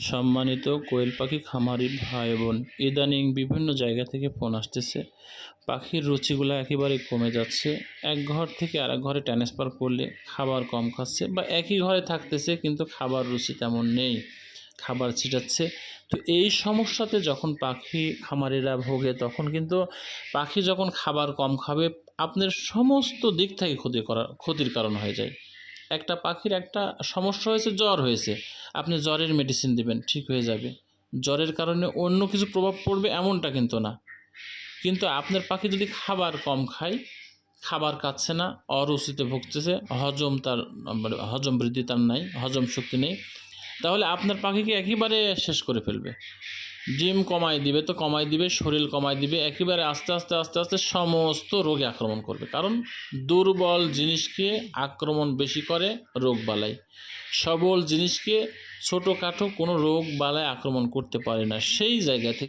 সম্মানিত কোয়েল পাখি খামারি ভাই বোন, ইদানিং বিভিন্ন জায়গা থেকে ফোন আসতেছে। পাখির রুচিগুলো একেবারে কমে যাচ্ছে। এক ঘর থেকে আরেক ঘরে ট্রান্সফার করলে খাবার কম খাচ্ছে, বা একই ঘরে থাকতেছে কিন্তু খাবার রুচি তেমন নেই, খাবার ছিটাচ্ছে। তো এই সমস্যাতে যখন পাখি খামারিরা ভোগে, তখন কিন্তু পাখি যখন খাবার কম খাবে, আপনার সমস্ত দিক থেকে ক্ষতির কারণ হয়ে যায়। একটা পাখির একটা সমস্যা হয়েছে, জ্বর হয়েছে, আপনি জ্বরের মেডিসিন দিবেন, ঠিক হয়ে যাবে। জ্বরের কারণে অন্য কিছু প্রভাব পড়বে এমনটা কিন্তু না। কিন্তু আপনার পাখি যদি খাবার কম খায়, খাবার খাচ্ছে না, অরুচিতে ভুগতেছে, হজম বৃদ্ধি তার নাই, হজম শক্তি নেই, তাহলে আপনার পাখিকে একেবারে শেষ করে ফেলবে। ডিম কমাই দিবে তো কমাই দিবে, শরীর কমাই দিবে, একেবারে আস্তে আস্তে আস্তে আস্তে সমস্ত রোগে আক্রমণ করবে। কারণ দুর্বল জিনিসকে আক্রমণ বেশি করে রোগ বালাই, সবল জিনিসকে ছোটোখাটো কোনো রোগ বালাই আক্রমণ করতে পারে না। সেই জায়গা থেকে